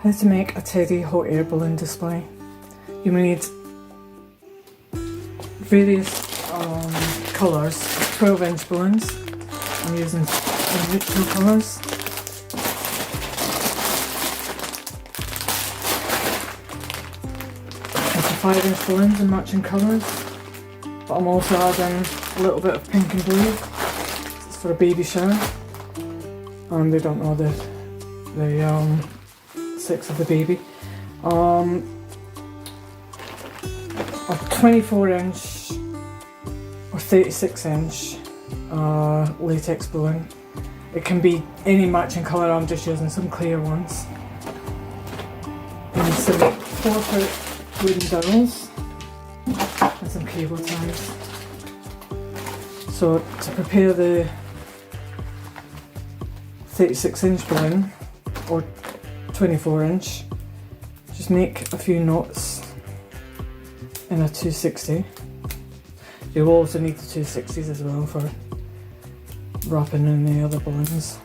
How to make a teddy hot air balloon display. You will need various colours, 12-inch balloons. I'm using neutral colours. Into 5-inch balloons in matching colours. But I'm also adding a little bit of pink and blue. It's for a baby shower. And they don't know the sex of the baby. A 24-inch or 36-inch latex balloon. It can be any matching colour, I'm just using some clear ones. And some 4-foot wooden dowels and some cable ties. So to prepare the 36-inch balloon or 24-inch, just make a few knots in a 260. You'll also need the 260s as well for wrapping in the other balloons.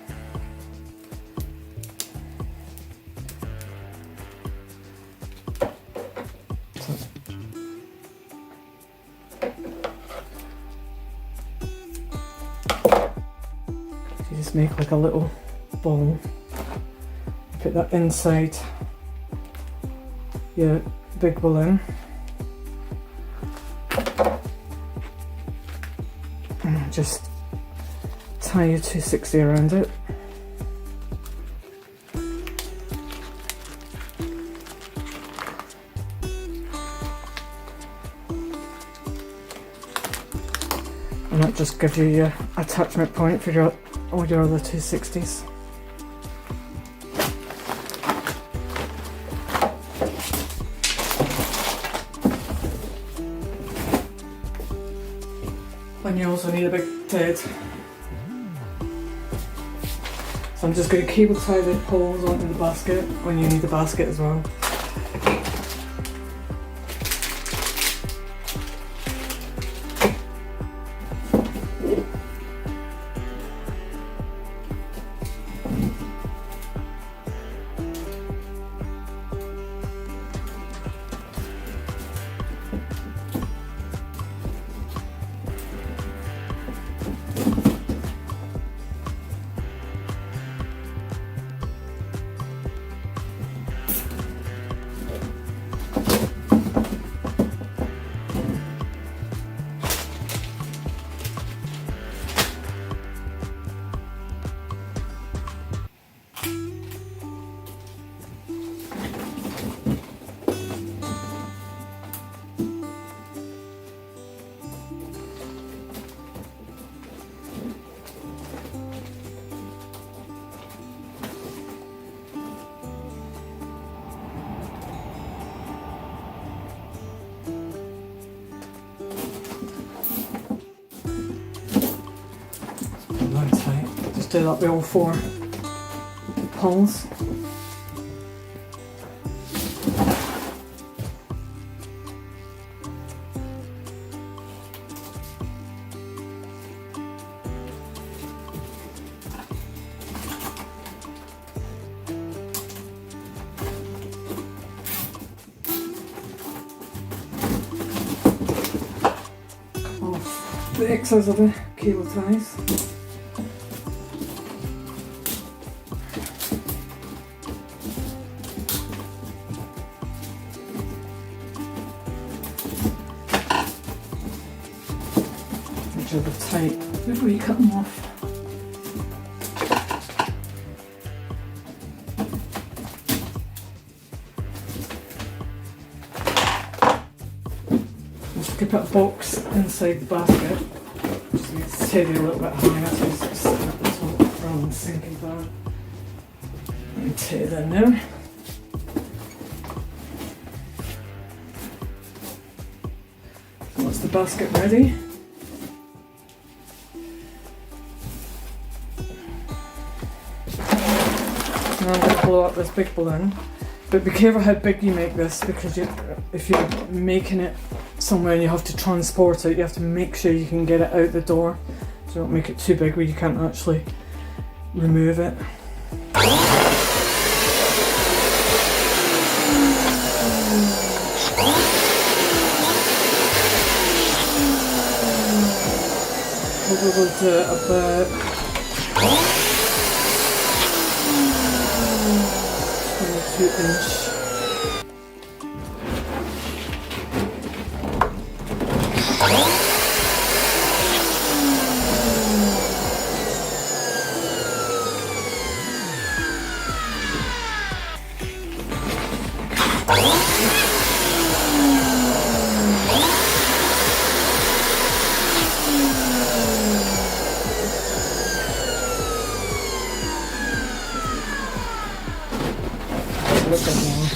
So you just make like a little ball. Put that inside your big balloon. And just tie your 260 around it. And that just gives you your attachment point for all your other 260s. And you also need a big ted. So I'm just going to cable tie the poles onto the basket when you need the basket as well. Just do that with all 4 poles. Cut off the excess of the cable ties. They're tight before you cut them off. Just put a box inside the basket. Just need to teddy a little bit higher so it's sitting at the top rather than sinking down. Let me tear that now. So that's the basket ready. And I'm going to blow up this big balloon, but be careful how big you make this, because if you're making it somewhere and you have to transport it, you have to make sure you can get it out the door, so don't make it too big where you can't actually remove it. probably do about 22 inch. Look at now.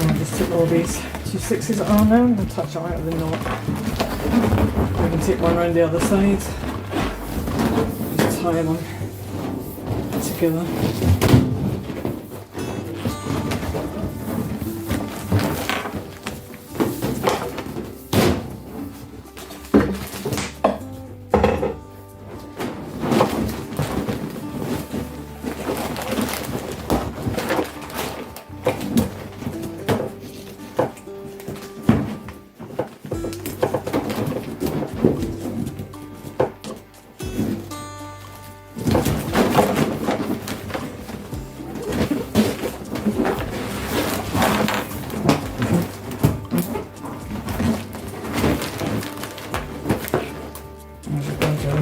I'll just take all these 2/6s that are now and touch it out of the knot. I can take one around the other side. Just tie them together.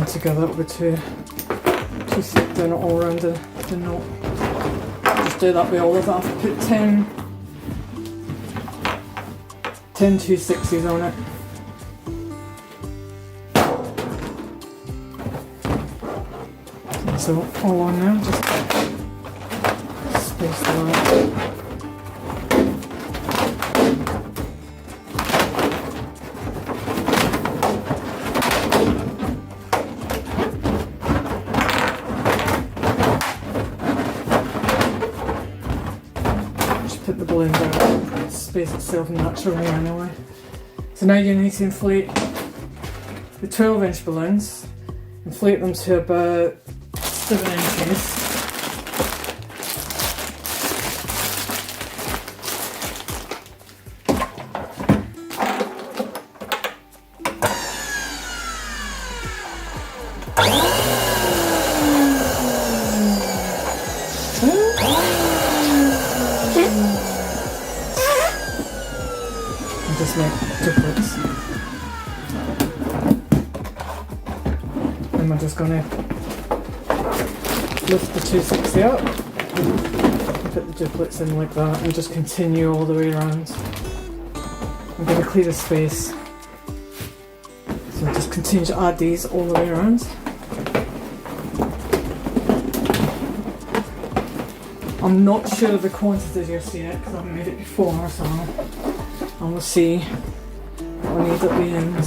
Together with two slip down it all around the knot. Just do that with all of it. I've put 10 2/6s on it. So all on now, just space them out. Put the balloon down, space itself naturally anyway. So now you need to inflate the 12-inch balloons, inflate them to about 7 inches. Just make duplets. And we're just going to lift the 2/60 up, put the duplets in like that, and just continue all the way around. I'm going to clear the space, so just continue to add these all the way around. I'm not sure of the quantities you'll see it because I haven't made it before, so and we'll see what I need at the end.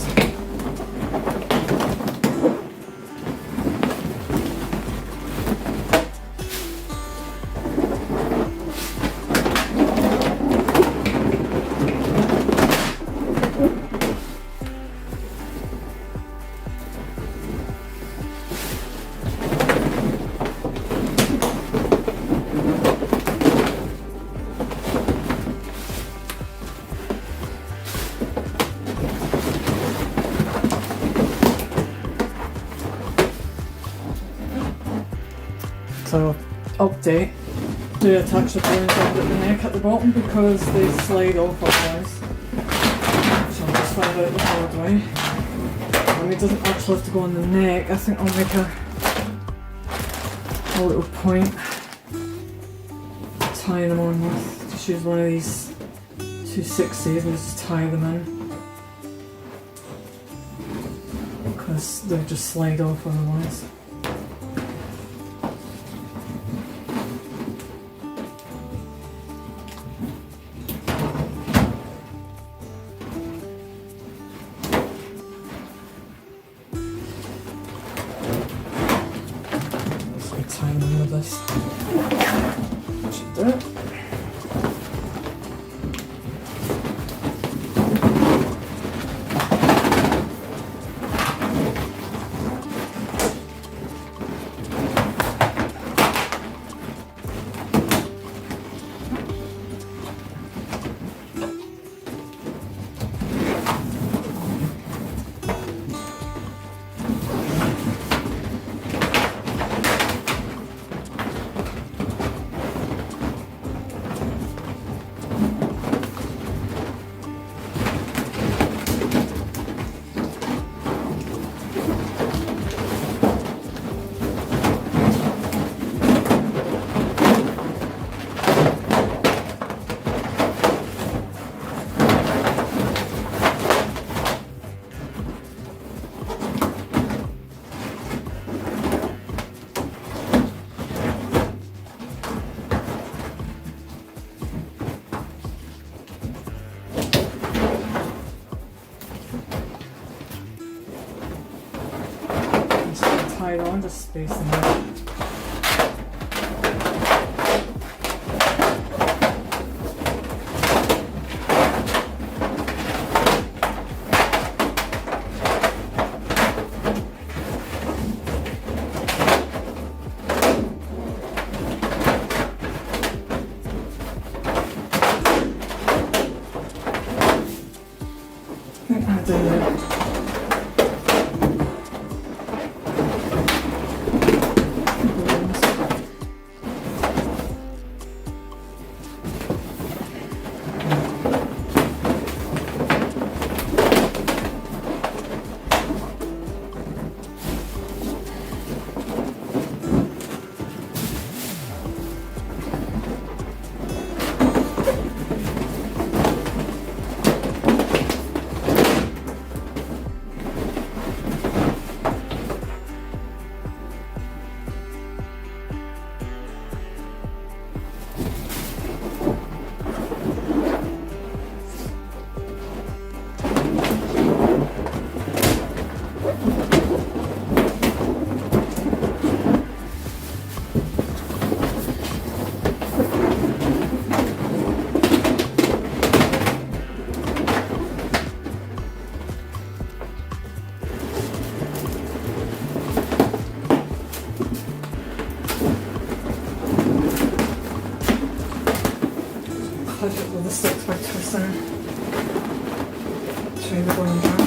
So, update, do attach the balloons at the neck at the bottom because they slide off otherwise. So I'll just find out the hard way. And it doesn't actually have to go on the neck. I think I'll make a little point tying them on with. Just use one of these 2/60s and just tie them in. Because they'll just slide off otherwise. Tying them with this. That should do it. tied on, just space them out. Cut it with a 6x twister. Try the going down.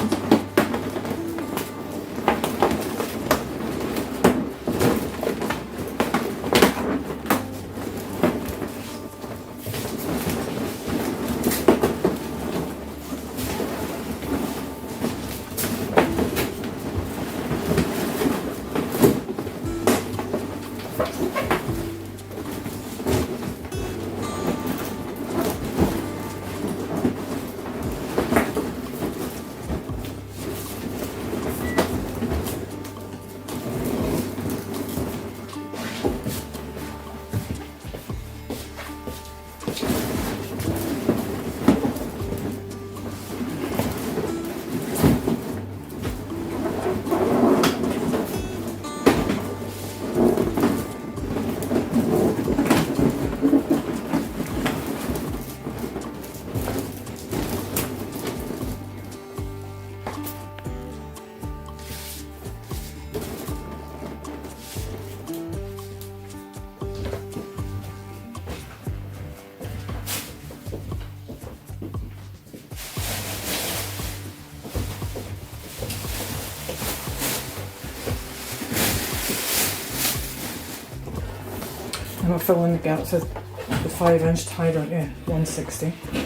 And I'll fill in the gaps with the 5-inch tied on, 160.